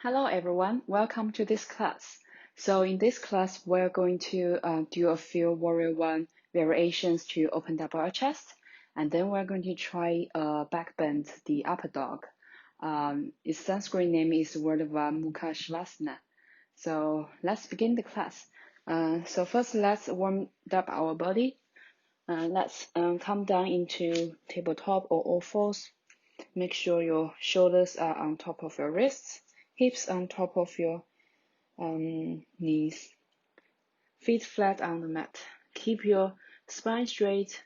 Hello everyone, welcome to this class. So in this class, we're going to do a few Warrior One variations to open up our chest, and then we're going to try back bend the upper dog. Its Sanskrit name is Vardava Mukha Shavasana. So let's begin the class. So first, let's warm up our body. Let's come down into tabletop or all fours. Make sure your shoulders are on top of your wrists, hips on top of your knees, feet flat on the mat. Keep your spine straight.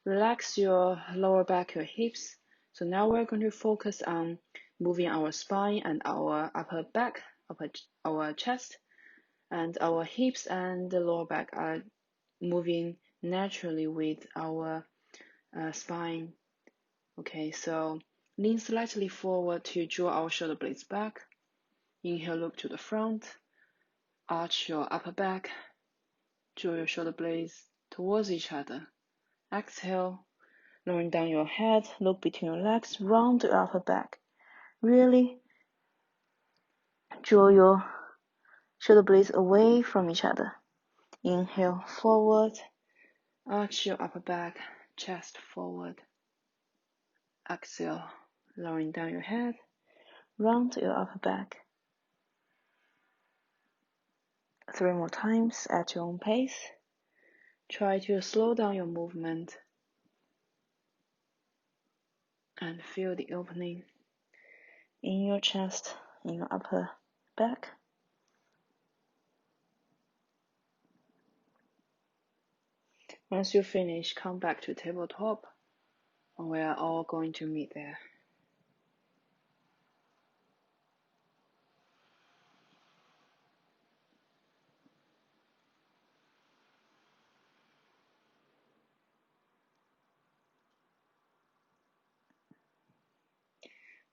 Relax your lower back, your hips. So now we're going to focus on moving our spine and our upper back, our chest, and our hips and the lower back are moving naturally with our spine. Okay, so lean slightly forward to draw our shoulder blades back. Inhale, look to the front. Arch your upper back. Draw your shoulder blades towards each other. Exhale, lowering down your head. Look between your legs. Round your upper back. Really draw your shoulder blades away from each other. Inhale, forward. Arch your upper back. Chest forward. Exhale, lowering down your head. Round your upper back. 3 more times at your own pace. Try to slow down your movement and feel the opening in your chest, in your upper back. Once you finish, come back to tabletop, and we are all going to meet there.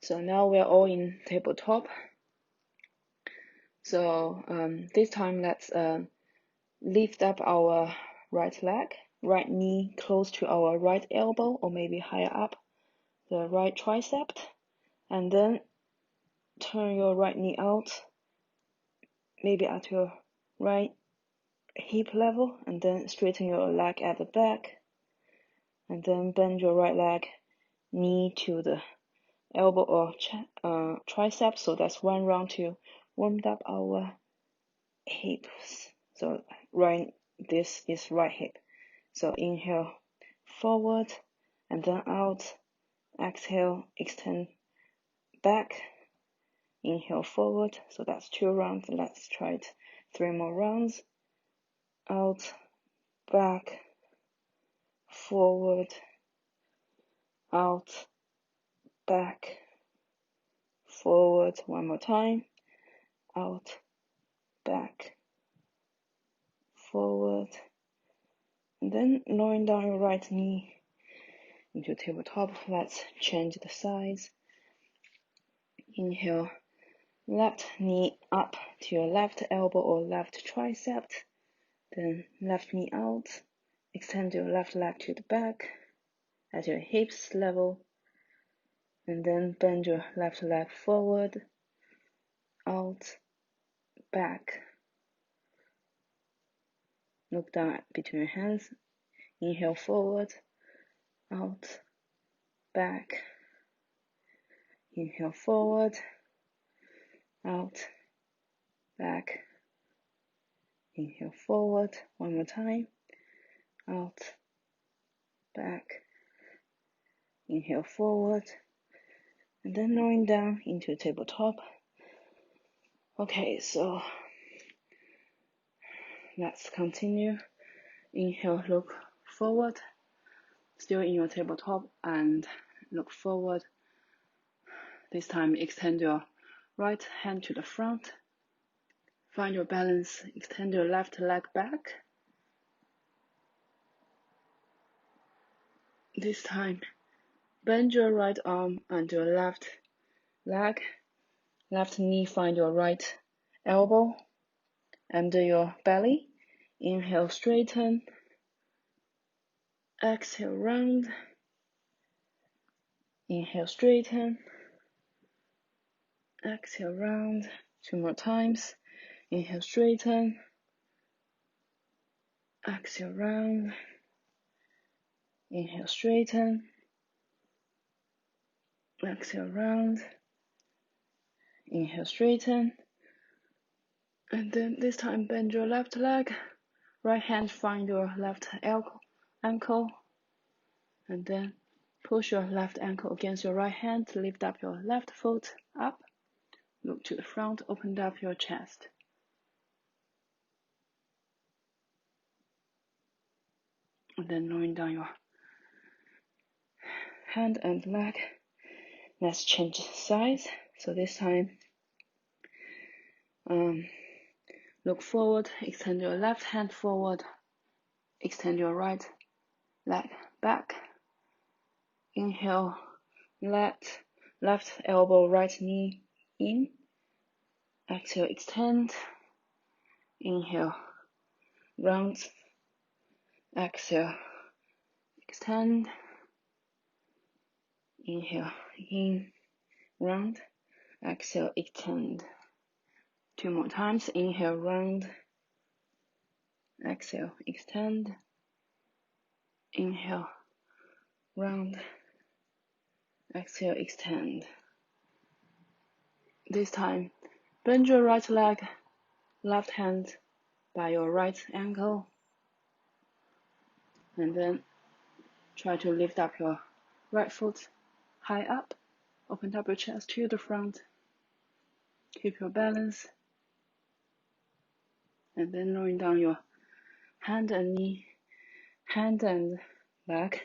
So now we're all in tabletop. So this time let's lift up our right leg, right knee close to our right elbow or maybe higher up the right tricep, and then turn your right knee out, maybe at your right hip level, and then straighten your leg at the back, and then bend your right leg, knee to the elbow or tricep. So that's one round to warm up our hips. So right, this is right hip. So inhale forward and then out. Exhale, extend back. Inhale forward. So that's 2 rounds. Let's try it 3 more rounds. Out, back, forward, out, back, forward. 1 more time. Out, back, forward. And then lowering down your right knee into tabletop. Let's change the sides. Inhale, left knee up to your left elbow or left tricep. Then left knee out. Extend your left leg to the back at your hips level. And then bend your left leg forward, out, back. Look down between your hands. Inhale forward, out, back. Inhale forward, out, back. Inhale forward, 1 more time. Out, back. Inhale forward, and then lowering down into tabletop. Okay, so let's continue. Inhale, look forward, still in your tabletop, and look forward. This time extend your right hand to the front. Find your balance, extend your left leg back. This time, bend your right arm and your left leg. Left knee, find your right elbow under your belly. Inhale, straighten. Exhale, round. Inhale, straighten. Exhale, round. 2 more times. Inhale, straighten. Exhale, round. Inhale, straighten. Exhale, round. Inhale, straighten. And then this time bend your left leg. Right hand find your left ankle. And then push your left ankle against your right hand. Lift up your left foot up. Look to the front. Open up your chest. And then lowering down your hand and leg. Let's change sides. So this time, look forward. Extend your left hand forward. Extend your right leg back. Inhale, left elbow, right knee in. Exhale, extend. Inhale, round. Exhale, extend. Inhale, in, round. Exhale, extend. 2 more times. Inhale, round. Exhale, extend. Inhale, round. Exhale, extend. This time, bend your right leg, left hand by your right ankle. And then try to lift up your right foot high up. Open up your chest to the front. Keep your balance. And then lowering down your hand and knee, hand and leg.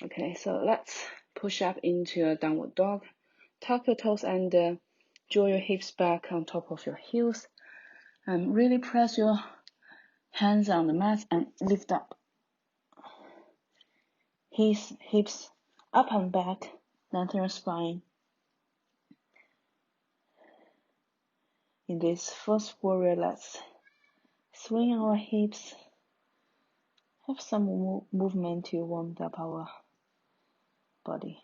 Okay, so let's push up into a downward dog. Tuck your toes and draw your hips back on top of your heels. And really press your hands on the mat and lift up. Hips up and back, lengthen your spine. In this first warrior, let's swing our hips. Have some movement to warm up our body.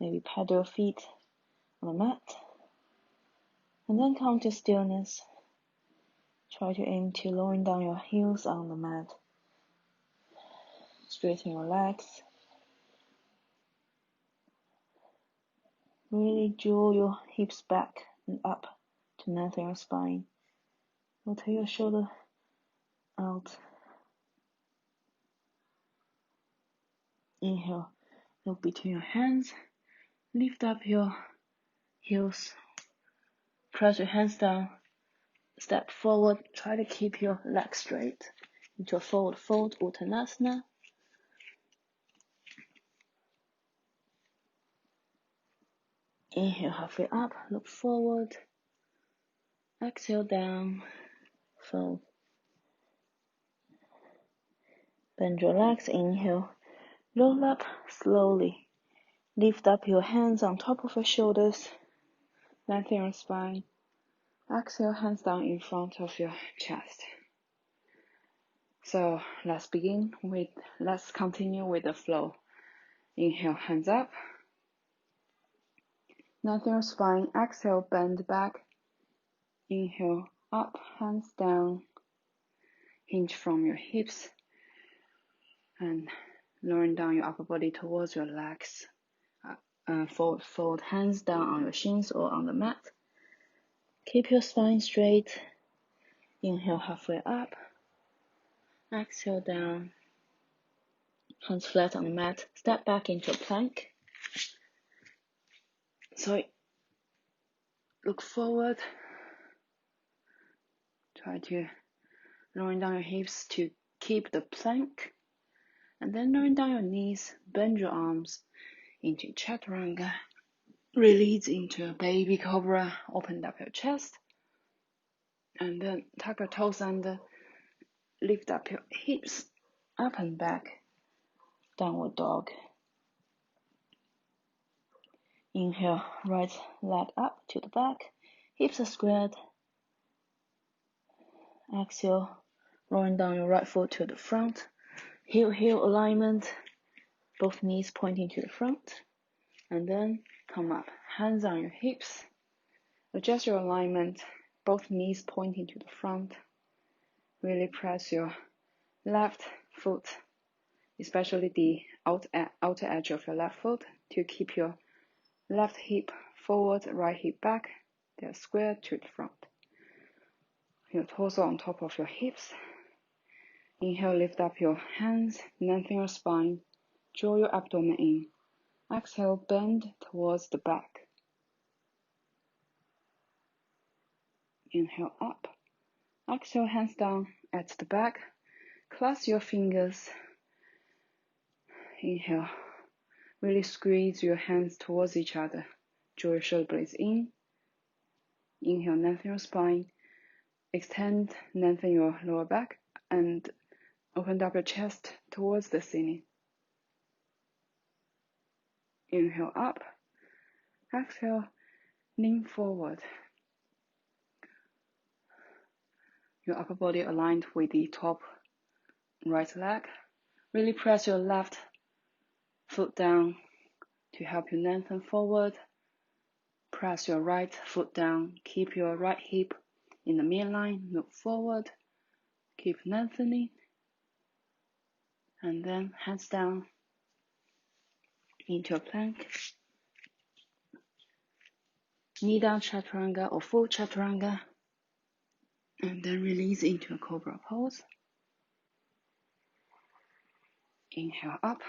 Maybe paddle your feet on the mat. And then come to stillness. Try to aim to lowering down your heels on the mat. Straighten your legs. Really draw your hips back and up to lengthen your spine. Rotate your shoulder out. Inhale, look between your hands. Lift up your heels. Press your hands down. Step forward. Try to keep your legs straight into a forward fold, Uttanasana. Inhale, halfway up, look forward. Exhale, down, fold. Bend your legs, inhale. Roll up slowly. Lift up your hands on top of your shoulders. Lengthen your spine. Exhale, hands down in front of your chest. So let's continue with the flow. Inhale, hands up. Lengthen your spine. Exhale, bend back. Inhale, up, hands down. Hinge from your hips. And lowering down your upper body towards your legs. Fold hands down on your shins or on the mat. Keep your spine straight. Inhale, halfway up. Exhale, down. Hands flat on the mat. Step back into a plank. So look forward. Try to lowering down your hips to keep the plank. And then lowering down your knees. Bend your arms into chaturanga. Release into a baby cobra. Open up your chest. And then tuck your toes and lift up your hips. Up and back. Downward dog. Inhale, right leg up to the back. Hips are squared. Exhale, rolling down your right foot to the front. Heel alignment. Both knees pointing to the front. And then come up, hands on your hips. Adjust your alignment, both knees pointing to the front. Really press your left foot, especially the outer edge of your left foot, to keep your left hip forward, right hip back. They're square to the front. Your torso on top of your hips. Inhale, lift up your hands, lengthen your spine, draw your abdomen in. Exhale, bend towards the back. Inhale up. Exhale, hands down at the back. Clasp your fingers. Inhale. Really squeeze your hands towards each other. Draw your shoulder blades in. Inhale, lengthen your spine. Extend, lengthen your lower back, and open up your chest towards the ceiling. Inhale up. Exhale, lean forward. Your upper body aligned with the top right leg. Really press your left foot down to help you lengthen forward. Press your right foot down. Keep your right hip in the midline. Look forward. Keep lengthening. And then hands down into a plank. Knee down chaturanga or full chaturanga. And then release into a cobra pose. Inhale up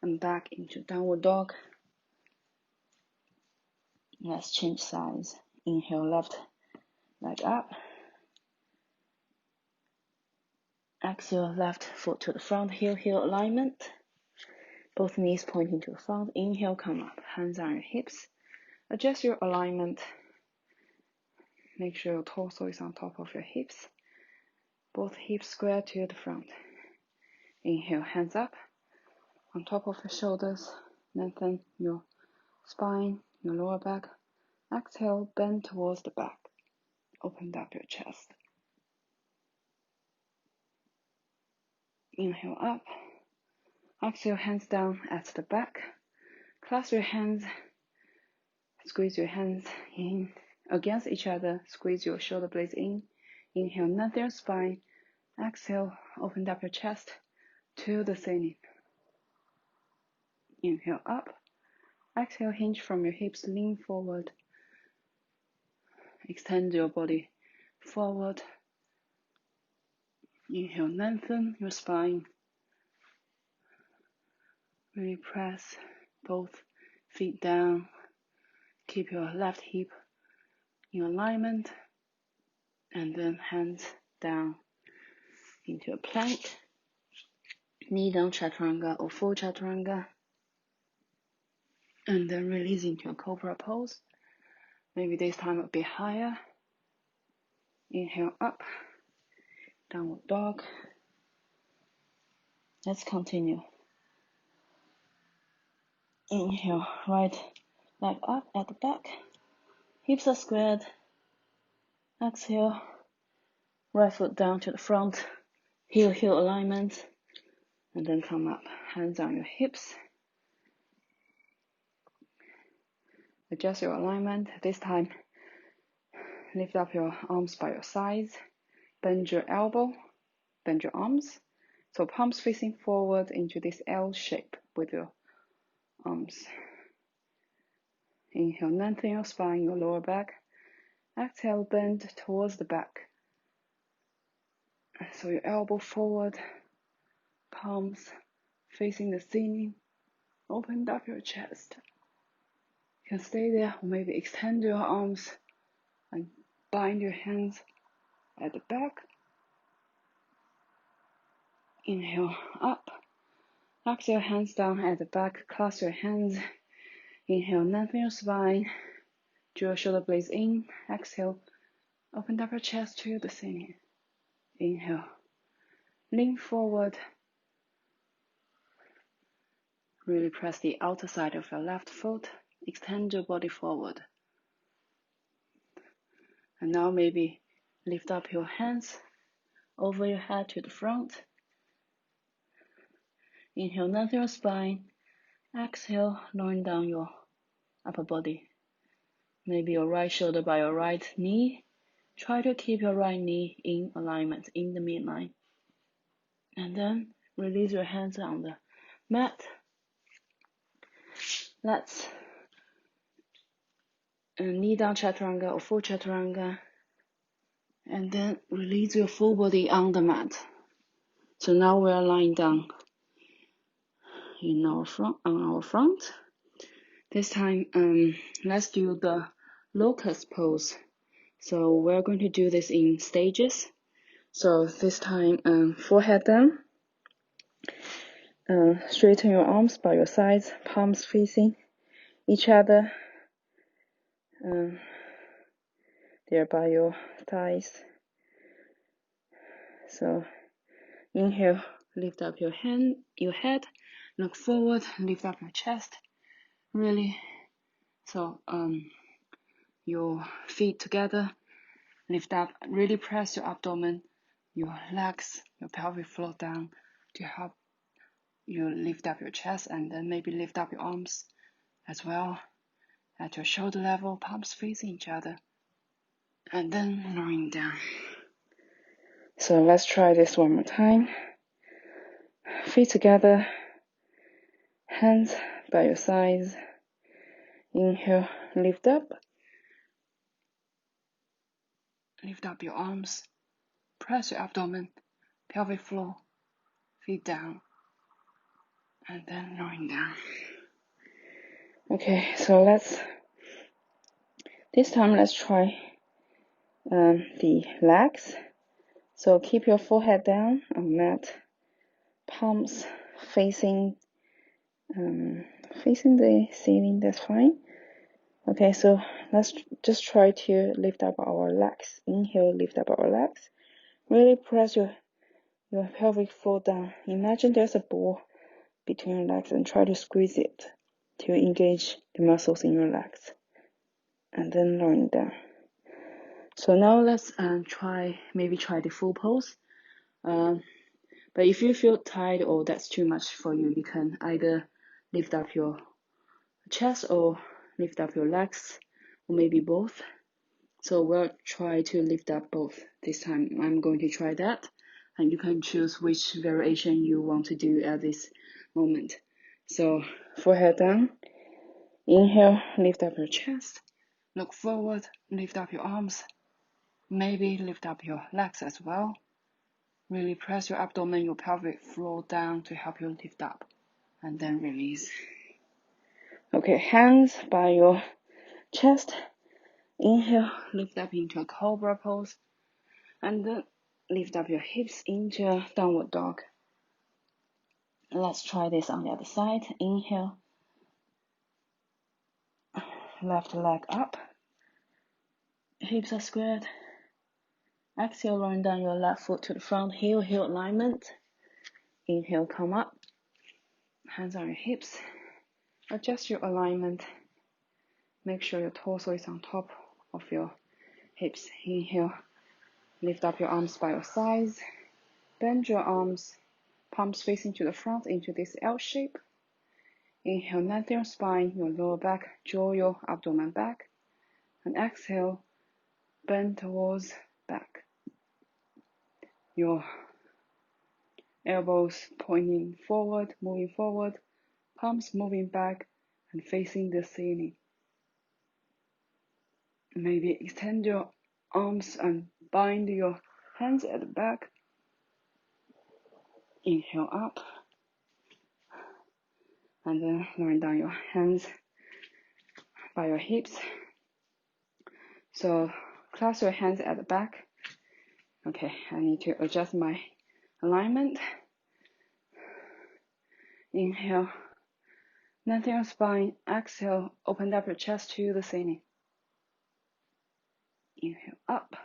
and back into downward dog. Let's change sides. Inhale, left leg up. Exhale, left foot to the front, heel alignment. Both knees pointing to the front. Inhale, come up, hands on your hips. Adjust your alignment. Make sure your torso is on top of your hips. Both hips square to the front. Inhale, hands up, on top of your shoulders. Lengthen your spine, your lower back. Exhale, bend towards the back. Open up your chest. Inhale up. Exhale, hands down at the back. Clasp your hands. Squeeze your hands in against each other. Squeeze your shoulder blades in. Inhale, lengthen your spine. Exhale, open up your chest to the ceiling. Inhale up. Exhale, hinge from your hips, lean forward. Extend your body forward. Inhale, lengthen your spine. Really press both feet down. Keep your left hip in alignment. And then hands down into a plank. Knee down chaturanga or full chaturanga. And then release into a cobra pose. Maybe this time a bit higher. Inhale up. Downward dog. Let's continue. Inhale, right leg up at the back. Hips are squared. Exhale, right foot down to the front. Heel alignment. And then come up. Hands on your hips. Adjust your alignment. This time, lift up your arms by your sides. Bend your elbow. Bend your arms. So palms facing forward into this L shape with your arms. Inhale, lengthen your spine, your lower back. Exhale, bend towards the back. So your elbow forward, palms facing the ceiling. Open up your chest. You can stay there or maybe extend your arms and bind your hands at the back. Inhale, up. Exhale, hands down at the back. Clasp your hands. Inhale, lengthen your spine. Draw your shoulder blades in. Exhale, open up your chest to the ceiling. Inhale, lean forward. Really press the outer side of your left foot. Extend your body forward. And now maybe lift up your hands over your head to the front. Inhale, lengthen your spine. Exhale, lowering down your upper body. Maybe your right shoulder by your right knee. Try to keep your right knee in alignment, in the midline. And then release your hands on the mat. Let's knee down chaturanga or full chaturanga. And then release your full body on the mat. So now we are lying down in our front. This time, let's do the locust pose. So we're going to do this in stages. So this time, forehead down. Straighten your arms by your sides, palms facing each other. There by your thighs. So inhale, lift up your head, look forward, lift up your chest. Really. So your feet together, lift up, really press your abdomen, your legs, your pelvic floor down to help you lift up your chest, and then maybe lift up your arms as well at your shoulder level, palms facing each other, and then lowering down. So let's try this one more time. Feet together, hands by your sides. Inhale, lift up your arms, press your abdomen, pelvic floor, feet down, and then lowering down. Okay, so this time let's try the legs. So keep your forehead down on mat, palms facing the ceiling, that's fine. Okay, so let's just try to lift up our legs. Inhale, lift up our legs. Really press your pelvic floor down. Imagine there's a ball between your legs and try to squeeze it to engage the muscles in your legs. And then lowering down. So now let's try the full pose. But if you feel tired or that's too much for you, you can either lift up your chest or lift up your legs, or maybe both. So we'll try to lift up both this time. I'm going to try that, and you can choose which variation you want to do at this moment. So forehead down. Inhale, lift up your chest. Look forward, lift up your arms. Maybe lift up your legs as well. Really press your abdomen, your pelvic floor down to help you lift up, and then release. Okay, hands by your chest. Inhale, lift up into a cobra pose, and then lift up your hips into a downward dog. Let's try this on the other side. Inhale, left leg up, hips are squared. Exhale, rolling down your left foot to the front, heel alignment. Inhale, come up, hands on your hips. Adjust your alignment. Make sure your torso is on top of your hips. Inhale, lift up your arms by your sides. Bend your arms, palms facing to the front into this L shape. Inhale, lengthen your spine, your lower back, draw your abdomen back. And exhale, bend towards back. Your elbows pointing forward, moving forward, palms moving back and facing the ceiling. Maybe extend your arms and bind your hands at the back. Inhale up. And then lowering down your hands by your hips. So clasp your hands at the back. Okay, I need to adjust my alignment. Inhale, lengthen your spine. Exhale, open up your chest to the ceiling. Inhale up.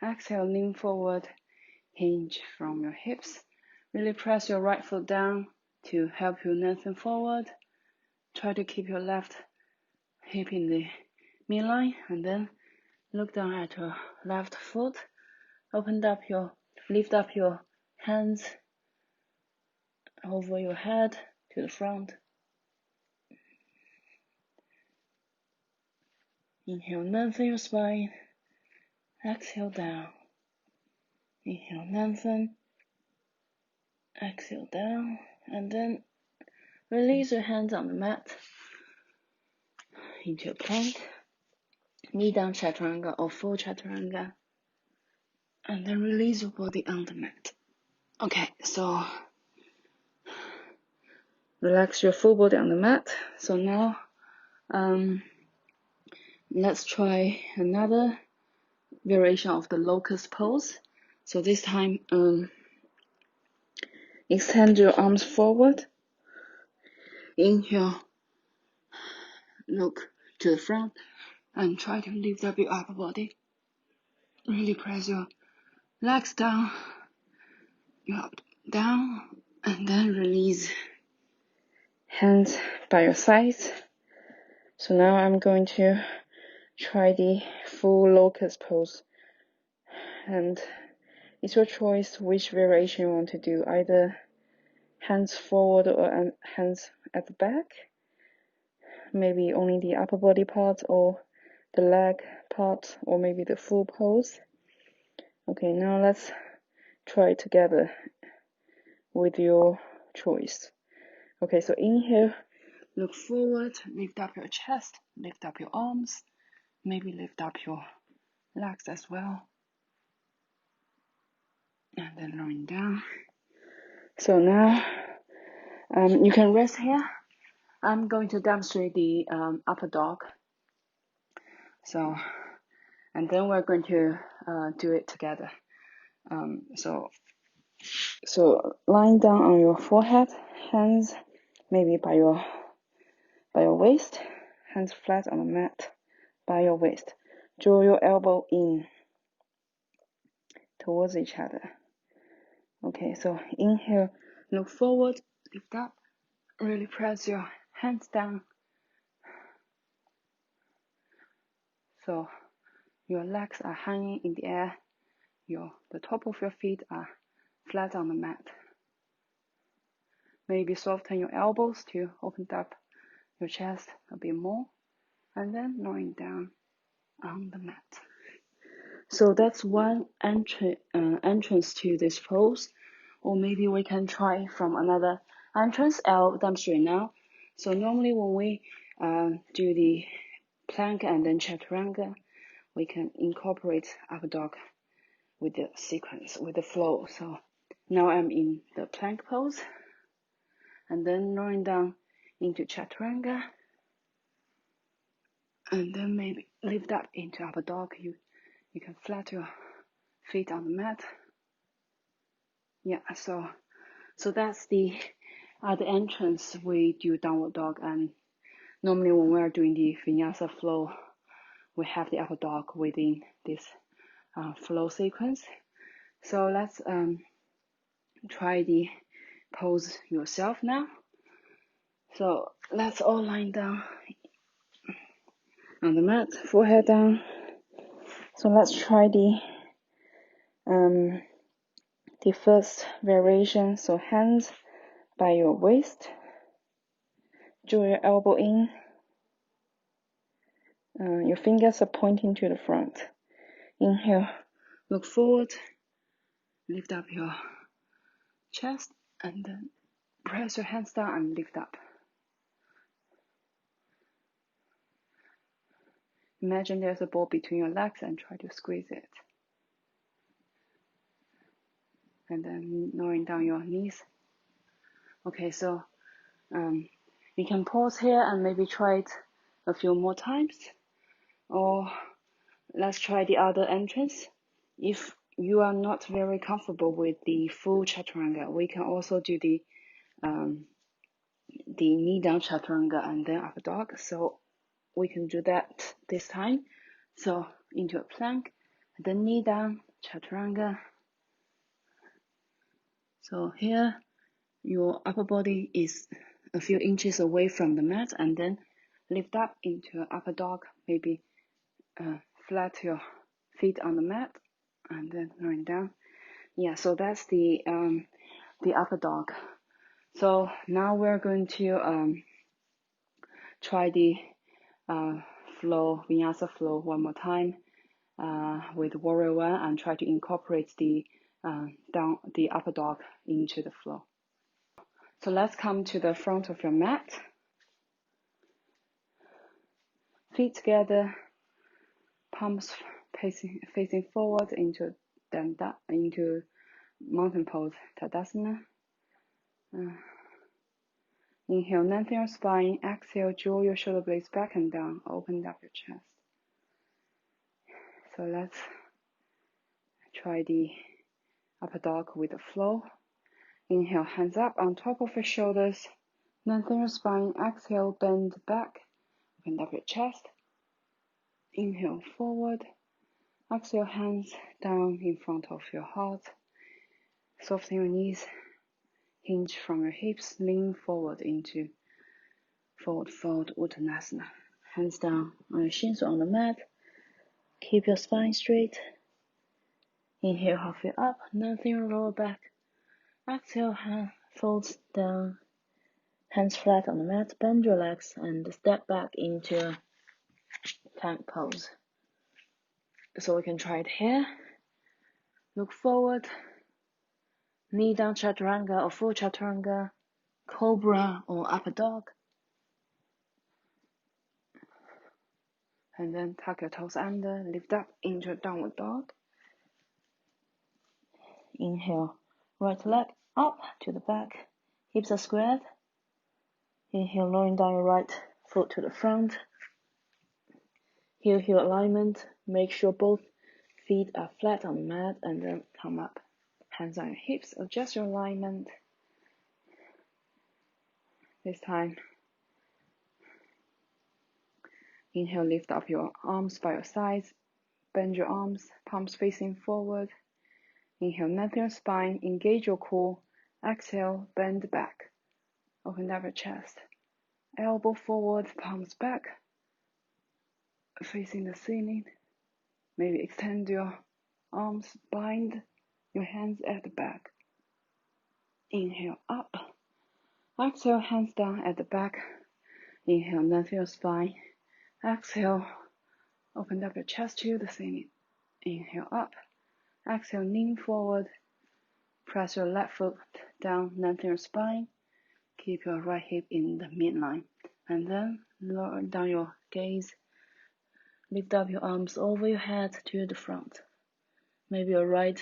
Exhale, lean forward, hinge from your hips. Really press your right foot down to help you lengthen forward. Try to keep your left hip in the midline, and then look down at your left foot. Lift up your hands over your head to the front. Inhale, lengthen your spine. Exhale down. Inhale, lengthen. Exhale down. And then release your hands on the mat into a plank. Knee down chaturanga or full chaturanga. And then release your body on the mat. Okay, so relax your full body on the mat. So now let's try another variation of the locust pose. So this time extend your arms forward. Inhale, look to the front and try to lift up your upper body. Really press your legs down, down, and then release. Hands by your sides. So now I'm going to try the full locust pose. And it's your choice which variation you want to do, either hands forward or hands at the back, maybe only the upper body part or the leg part, or maybe the full pose. Okay, now let's try it together with your choice. Okay, so inhale, look forward, lift up your chest, lift up your arms, maybe lift up your legs as well, and then lowering down. So now you can rest here. I'm going to demonstrate the upper dog. So, and then we're going to do it together. So lying down on your forehead, hands maybe by your waist, hands flat on the mat by your waist. Draw your elbow in towards each other. Okay, so inhale, look forward, lift up, really press your hands down. So your legs are hanging in the air, the top of your feet are flat on the mat. Maybe soften your elbows to open up your chest a bit more, and then lowering down on the mat. So that's one entrance to this pose, or maybe we can try from another entrance. I'll demonstrate now. So normally when we do the plank and then chaturanga, we can incorporate upper dog with the sequence, with the flow. So now I'm in the plank pose, and then lowering down into chaturanga, and then maybe lift up into upper dog. You can flat your feet on the mat. Yeah, so that's the entrance we do downward dog, and normally when we are doing the vinyasa flow, we have the upper dog within this flow sequence. So let's try the pose yourself now. So let's all lie down on the mat, forehead down. So let's try the first variation. So hands by your waist, draw your elbow in. Your fingers are pointing to the front. Inhale, look forward, lift up your chest, and then press your hands down and lift up. Imagine there's a ball between your legs and try to squeeze it. And then lowering down your knees. Okay, so you can pause here and maybe try it a few more times. Or let's try the other entrance. If you are not very comfortable with the full chaturanga, we can also do the knee down chaturanga and then upper dog. So we can do that this time. So into a plank, then knee down chaturanga. So here your upper body is a few inches away from the mat, and then lift up into upper dog. Maybe flat your feet on the mat, and then lowering down. Yeah, so that's the upper dog. So now we're going to try the flow, vinyasa flow one more time with warrior one and try to incorporate the upper dog into the flow. So let's come to the front of your mat. Feet together, palms facing forward into mountain pose, Tadasana. Inhale, lengthen your spine. Exhale, draw your shoulder blades back and down. Open up your chest. So let's try the upper dog with the flow. Inhale, hands up on top of your shoulders. Lengthen your spine. Exhale, bend back. Open up your chest. Inhale, forward. Exhale, hands down in front of your heart. Soften your knees. Hinge from your hips. Lean forward into forward fold Uttanasana. Hands down on your shins on the mat. Keep your spine straight. Inhale, halfway up. Lengthen your lower back. Exhale, fold down. Hands flat on the mat. Bend your legs and step back into plank pose. So we can try it here. Look forward. Knee down chaturanga or full chaturanga. Cobra or upper dog. And then tuck your toes under. Lift up into downward dog. Inhale. Right leg up to the back. Hips are squared. Inhale, lowering down your right foot to the front. Heel alignment. Make sure both feet are flat on the mat and then come up. Hands on your hips. Adjust your alignment. This time, inhale, lift up your arms by your sides. Bend your arms, palms facing forward. Inhale, lengthen your spine. Engage your core. Exhale, bend back. Open up your chest. Elbow forward, palms back. Facing the ceiling. Maybe extend your arms, bind your hands at the back. Inhale, up. Exhale, hands down at the back. Inhale, lengthen your spine. Exhale, open up your chest to the ceiling. Inhale, up. Exhale, lean forward. Press your left foot down, lengthen your spine. Keep your right hip in the midline. And then lower down your gaze. Lift up your arms over your head to the front. Maybe your right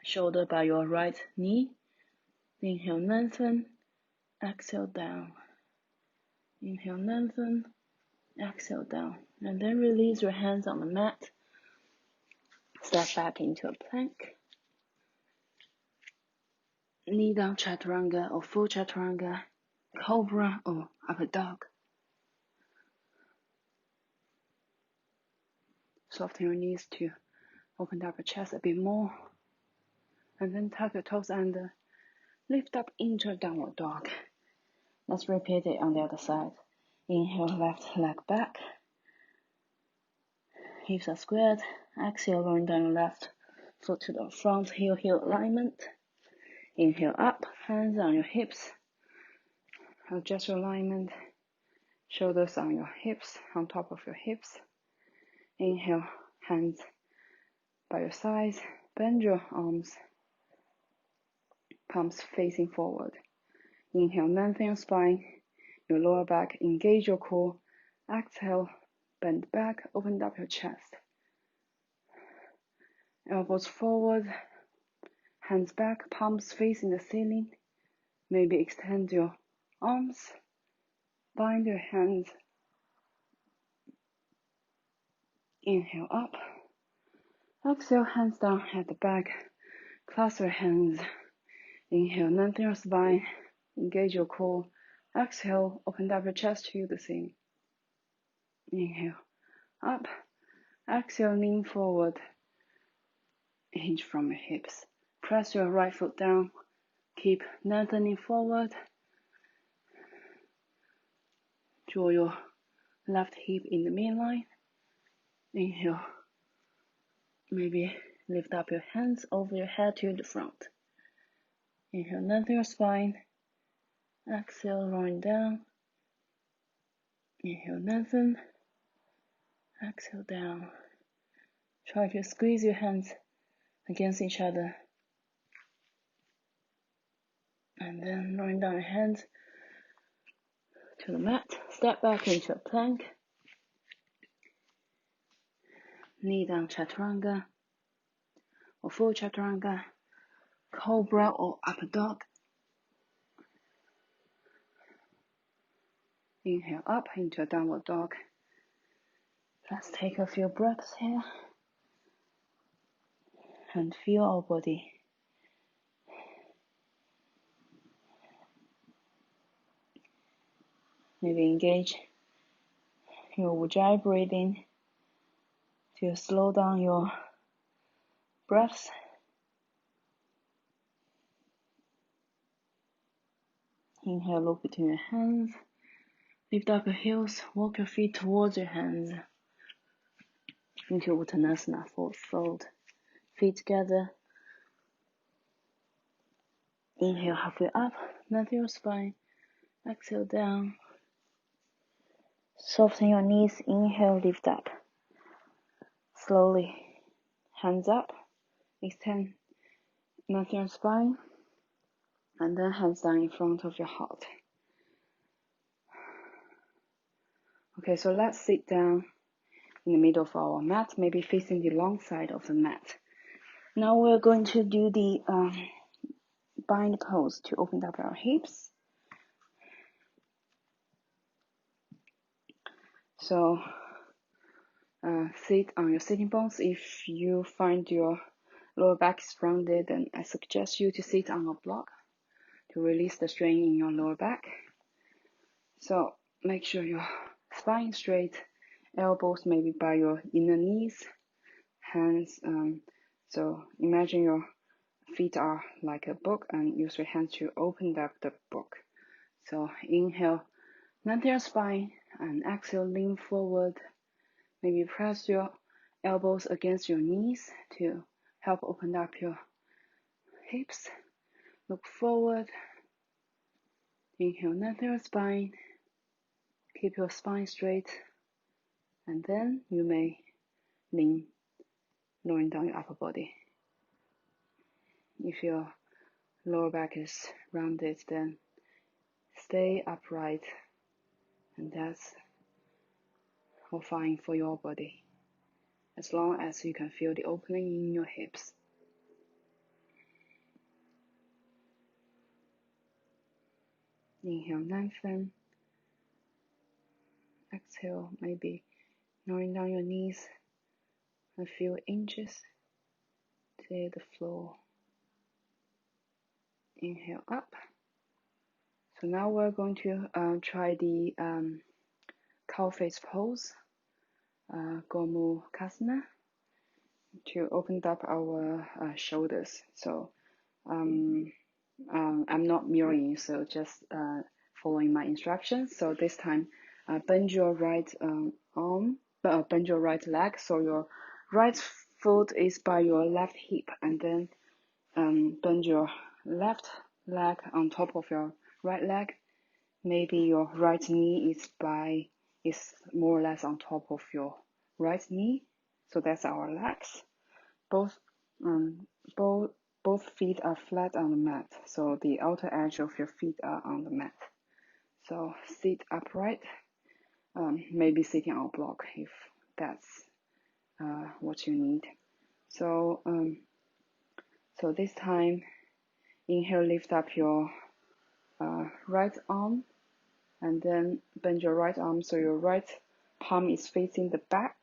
shoulder by your right knee. Inhale, lengthen. Exhale, down. Inhale, lengthen. Exhale, down. And then release your hands on the mat. Step back into a plank. Knee down chaturanga or full chaturanga. Cobra or upper dog. Soften your knees to open up your chest a bit more. And then tuck your toes under. Lift up into a downward dog. Let's repeat it on the other side. Inhale, left leg back. Hips are squared. Exhale, lowering down your left foot to the front, heel alignment. Inhale, up, hands on your hips. Adjust your alignment. Shoulders on your hips, on top of your hips. Inhale, hands by your sides. Bend your arms. Palms facing forward. Inhale, lengthen your spine, your lower back, engage your core. Exhale, bend back, open up your chest. Elbows forward, hands back, palms facing the ceiling. Maybe extend your arms, bind your hands. Inhale up. Exhale, hands down at the back. Clasp your hands. Inhale, lengthen your spine. Engage your core. Exhale, open up your chest to the ceiling. Inhale, up. Exhale, lean forward. Hinge from your hips. Press your right foot down. Keep lengthening forward. Draw your left hip in the midline. Inhale. Maybe lift up your hands over your head to the front. Inhale, lengthen your spine. Exhale, rolling down. Inhale, lengthen. Exhale, down. Try to squeeze your hands against each other. And then lowering down your hands to the mat. Step back into a plank. Knee down chaturanga or full chaturanga, cobra or upper dog. Inhale up into a downward dog. Let's take a few breaths here and feel our body. Maybe engage your Ujjayi breathing to slow down your breaths. Inhale, look between your hands. Lift up your heels, walk your feet towards your hands. Into Uttanasana, forward fold. Feet together. Inhale, halfway up, lengthen your spine. Exhale, down. Soften your knees. Inhale, lift up. Slowly, hands up. Extend, lengthen your spine. And then hands down in front of your heart. Okay, so let's sit down in the middle of our mat, maybe facing the long side of the mat. Now we're going to do the bind pose to open up our hips. So sit on your sitting bones. If you find your lower back is rounded, then I suggest you to sit on a block to release the strain in your lower back. So make sure your spine is straight, elbows maybe by your inner knees, hands. So imagine your feet are like a book and use your hands to open up the book. So inhale, lengthen your spine, and exhale, lean forward. Maybe press your elbows against your knees to help open up your hips. Look forward. Inhale, lengthen your spine. Keep your spine straight. And then you may lean, lowering down your upper body. If your lower back is rounded, then stay upright, and that's all fine for your body, as long as you can feel the opening in your hips. Inhale, lengthen. Exhale, maybe lowering down your knees a few inches to the floor. Inhale up. So now we're going to try the cow face pose, Gomukhasana, to open up our shoulders. So I'm not mirroring, so just following my instructions. So this time, bend your right bend your right leg. So your right foot is by your left hip, and then bend your left leg on top of your right leg. Maybe your right knee is more or less on top of your right knee. So that's our legs. Both feet are flat on the mat. So the outer edge of your feet are on the mat. So sit upright. Maybe sitting on a block if that's what you need. So so this time, inhale, lift up your right arm, and then bend your right arm so your right palm is facing the back,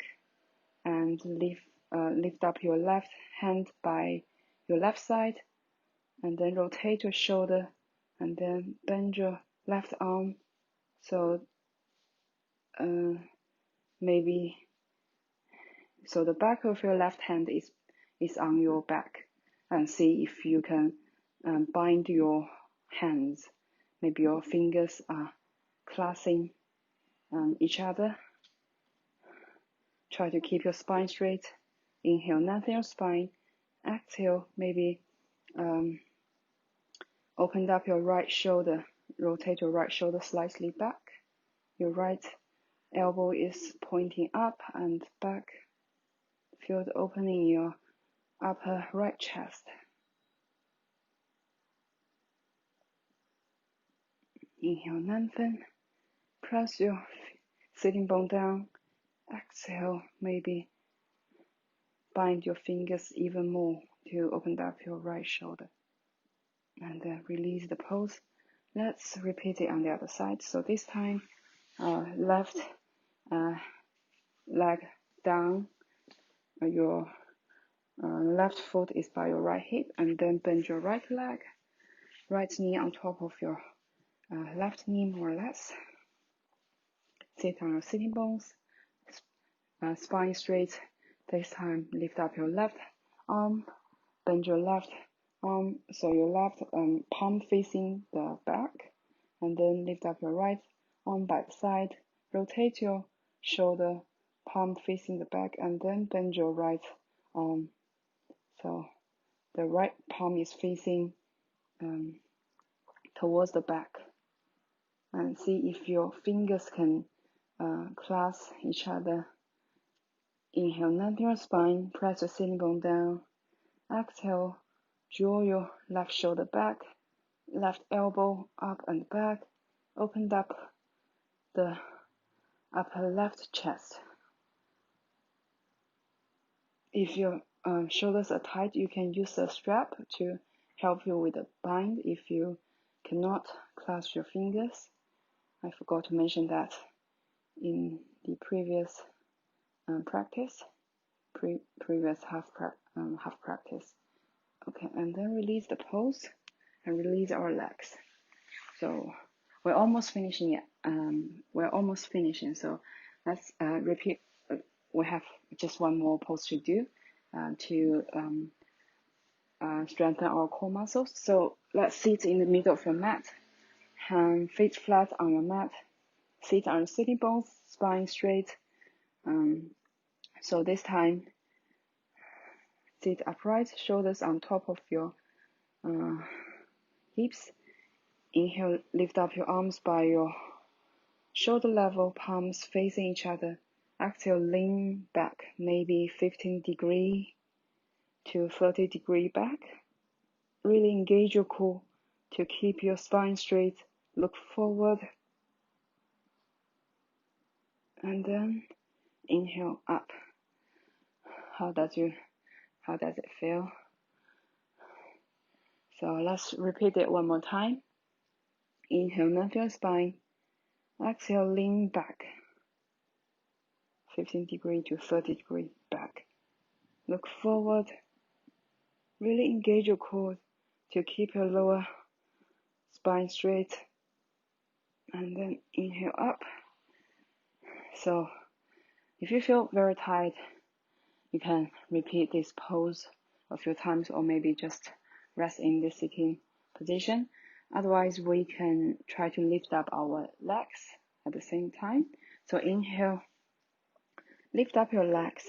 and lift up your left hand by your left side, and then rotate your shoulder, and then bend your left arm so maybe so the back of your left hand is on your back, and see if you can bind your hands. Maybe your fingers are clasping each other. Try to keep your spine straight. Inhale, lengthen your spine. Exhale, maybe open up your right shoulder. Rotate your right shoulder slightly back. Your right Elbow is pointing up and back. Feel the opening in your upper right chest. Inhale, lengthen. Press your sitting bone down. Exhale, maybe bind your fingers even more to open up your right shoulder. And then release the pose. Let's repeat it on the other side. So this time, left leg down. Your left foot is by your right hip, and then bend your right leg, right knee on top of your left knee more or less. Sit on your sitting bones, spine straight. This time, lift up your left arm, bend your left arm, so your left palm facing the back, and then lift up your right arm by the side. Rotate your shoulder, palm facing the back, and then bend your right arm. So the right palm is facing towards the back. And see if your fingers can clasp each other. Inhale, lengthen your spine, press your sitting bone down. Exhale, draw your left shoulder back, left elbow up and back. Open up the upper left chest. If your shoulders are tight, you can use a strap to help you with the bind if you cannot clasp your fingers. I forgot to mention that in the previous practice, previous half practice. Okay, and then release the pose and release our legs. So we're almost finishing it. We're almost finishing. So let's repeat. We have just one more pose to do to strengthen our core muscles. So let's sit in the middle of your mat. Feet flat on your mat. Sit on your sitting bones, spine straight. So this time, sit upright, shoulders on top of your hips. Inhale, lift up your arms by your shoulder level, palms facing each other. Exhale, lean back, maybe 15 degree to 30 degree back. Really engage your core to keep your spine straight. Look forward. And then inhale up. How does it feel? So let's repeat it one more time. Inhale, lengthen your spine. Exhale, lean back. 15 degree to 30 degree back. Look forward. Really engage your core to keep your lower spine straight. And then inhale up. So if you feel very tired, you can repeat this pose a few times, or maybe just rest in this sitting position. Otherwise, we can try to lift up our legs at the same time. So inhale, lift up your legs.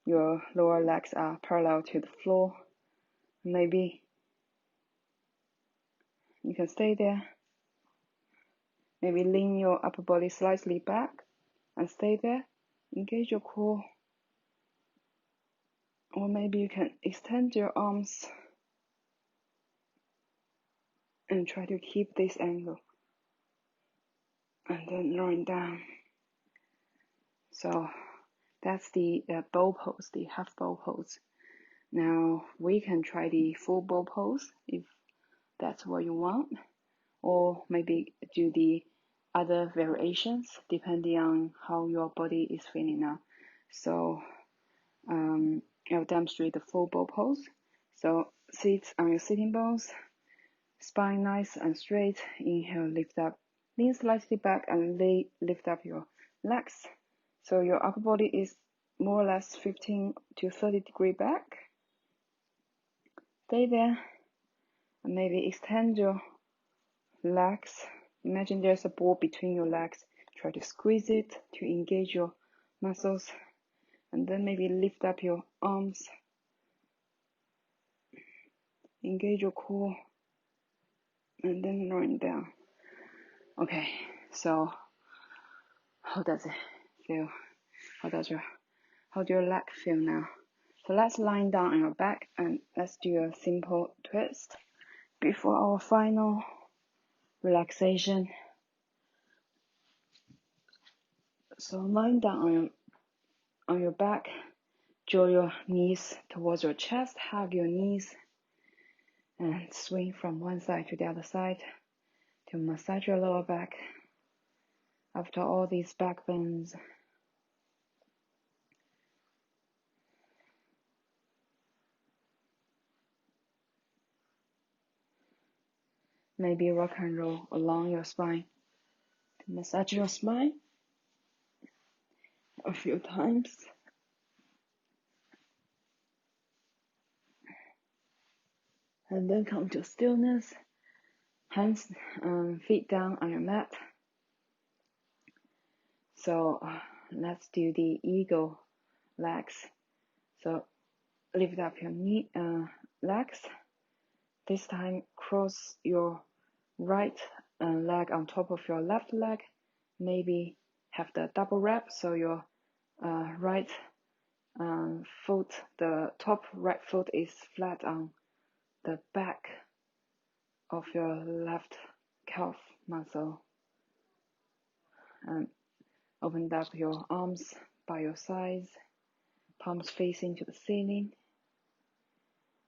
Your lower legs are parallel to the floor. Maybe you can stay there. Maybe lean your upper body slightly back and stay there. Engage your core. Or maybe you can extend your arms and try to keep this angle. And then lowering down. So that's the bow pose, the half bow pose. Now we can try the full bow pose if that's what you want. Or maybe do the other variations depending on how your body is feeling now. So I'll demonstrate the full bow pose. So sit on your sitting bones, spine nice and straight. Inhale, lift up, lean slightly back and lift up your legs. So your upper body is more or less 15 to 30 degree back. Stay there and maybe extend your legs. Imagine there's a ball between your legs. Try to squeeze it to engage your muscles. And then maybe lift up your arms. Engage your core. And then lowering down. Okay, So how does it feel? How do your leg feel now? So let's lie down on your back and let's do a simple twist before our final relaxation. So lying down on your back, draw your knees towards your chest, hug your knees, and swing from one side to the other side to massage your lower back. After all these back bends, maybe rock and roll along your spine to massage your spine a few times. And then come to stillness, hands and feet down on your mat. So let's do the eagle legs. So lift up your legs. This time cross your right leg on top of your left leg. Maybe have the double wrap, so your right foot, the top right foot is flat on the back of your left calf muscle. And open up your arms by your sides, palms facing to the ceiling.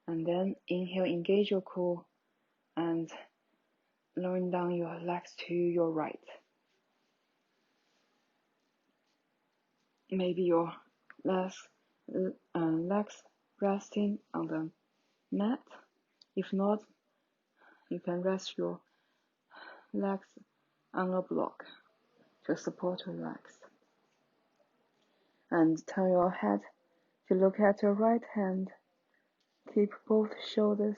And then inhale, engage your core and lowering down your legs to your right. Maybe your legs resting on the mat. If not, you can rest your legs on a block to support your legs. And turn your head to look at your right hand. Keep both shoulders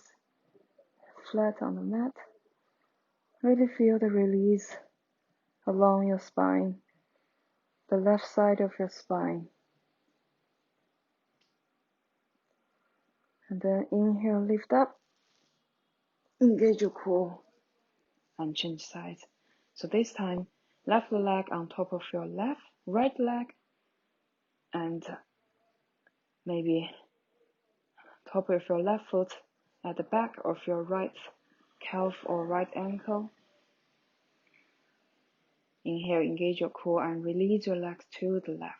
flat on the mat. Really feel the release along your spine, the left side of your spine. And then inhale, lift up, engage your core, and change sides. So this time, left leg on top of your right leg, and maybe top of your left foot at the back of your right calf or right ankle. Inhale, engage your core and release your legs to the left.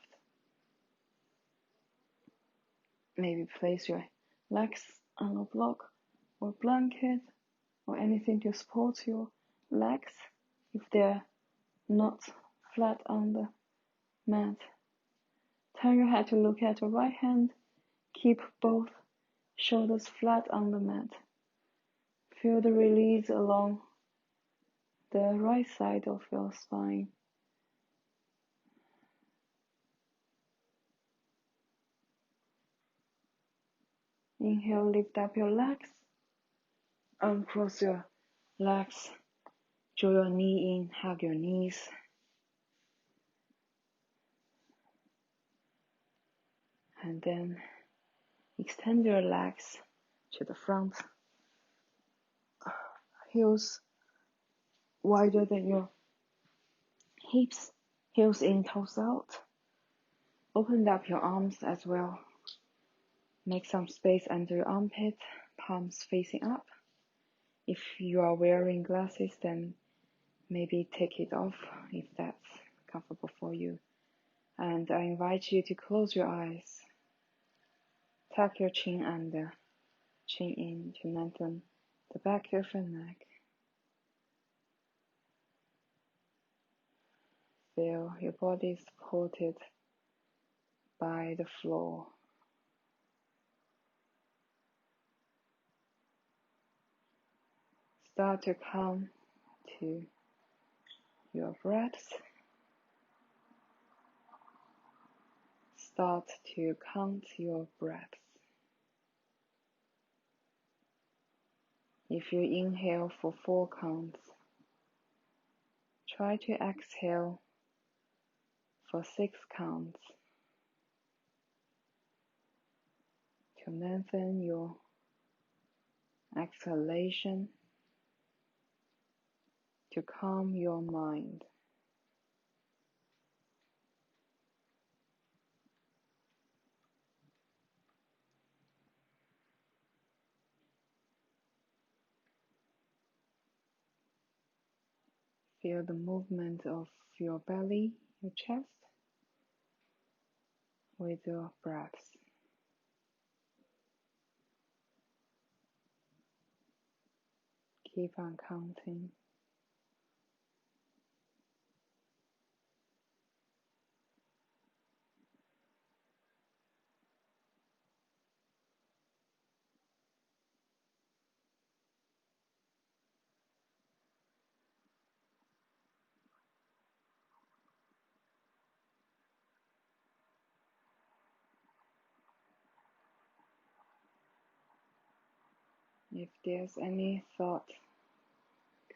Maybe place your legs on a block or blanket or anything to support your legs if they're not flat on the mat. Turn your head to look at your right hand. Keep both shoulders flat on the mat. Feel the release along the right side of your spine. Inhale, lift up your legs. Uncross your legs. Draw your knee in, hug your knees. And then extend your legs to the front. Heels wider than your hips. Heels in, toes out. Open up your arms as well. Make some space under your armpit, palms facing up. If you are wearing glasses, then maybe take it off if that's comfortable for you. And I invite you to close your eyes. Tuck your chin under, chin in to lengthen the back of your neck. Feel your body supported by the floor. Start to come to your breaths. Start to count your breaths. If you inhale for 4 counts, try to exhale for 6 counts to lengthen your exhalation, to calm your mind. Feel the movement of your belly, your chest, with your breaths. Keep on counting. If there's any thought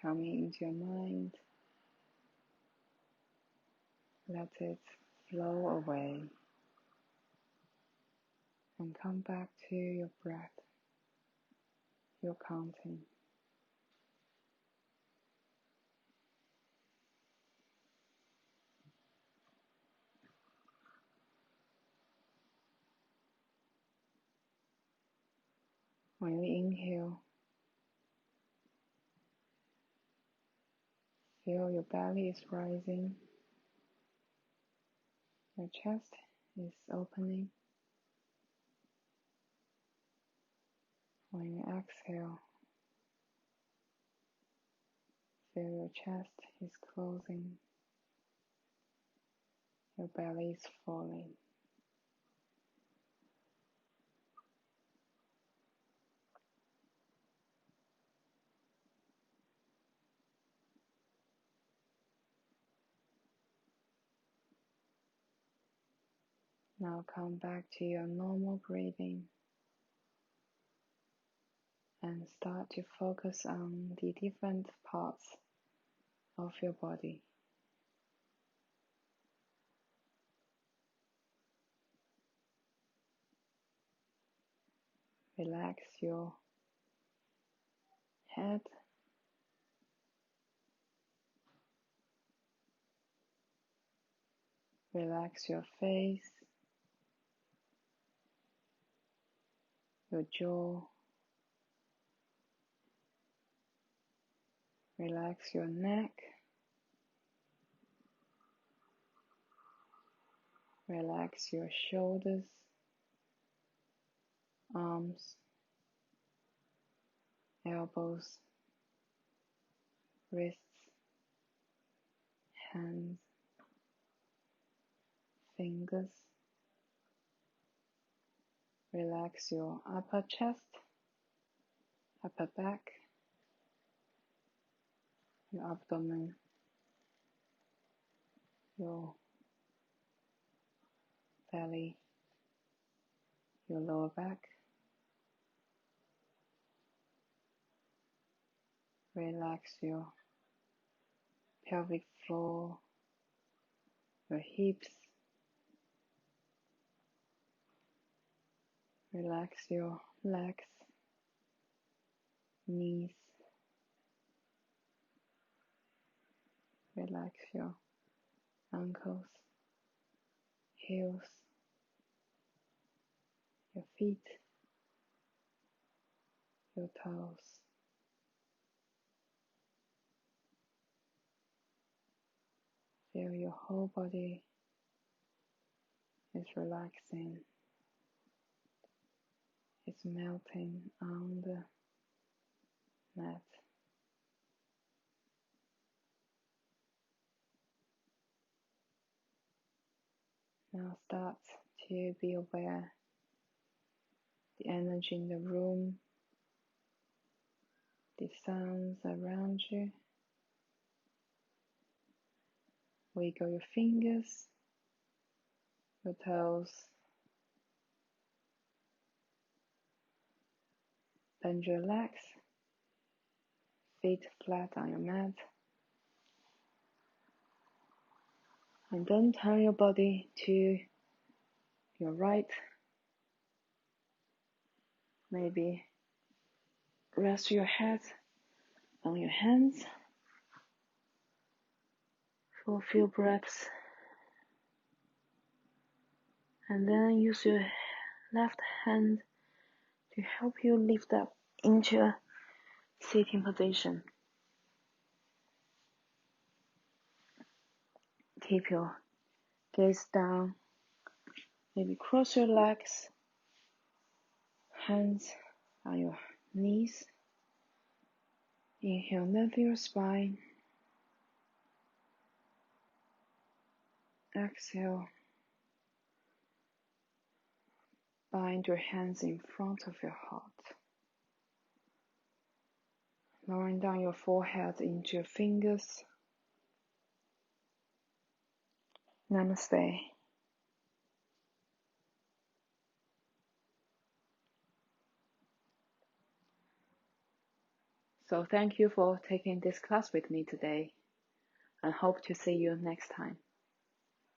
coming into your mind, let it flow away and come back to your breath, your counting. When we inhale, feel your belly is rising, your chest is opening. When you exhale, feel your chest is closing, your belly is falling. Now come back to your normal breathing and start to focus on the different parts of your body. Relax your head, relax your face, your jaw, relax your neck, relax your shoulders, arms, elbows, wrists, hands, fingers. Relax your upper chest, upper back, your abdomen, your belly, your lower back. Relax your pelvic floor, your hips. Relax your legs, knees. Relax your ankles, heels, your feet, your toes. Feel your whole body is relaxing. It's melting on the mat. Now start to be aware the energy in the room, the sounds around you. Wiggle your fingers, your toes, bend your legs, feet flat on your mat, and then turn your body to your right. Maybe rest your head on your hands for a few breaths, and then use your left hand to help you lift up into a sitting position. keep your gaze down. Maybe cross your legs, hands on your knees. Inhale, lengthen your spine. Exhale, bind your hands in front of your heart. Lowering down your forehead into your fingers. Namaste. So thank you for taking this class with me today, and hope to see you next time.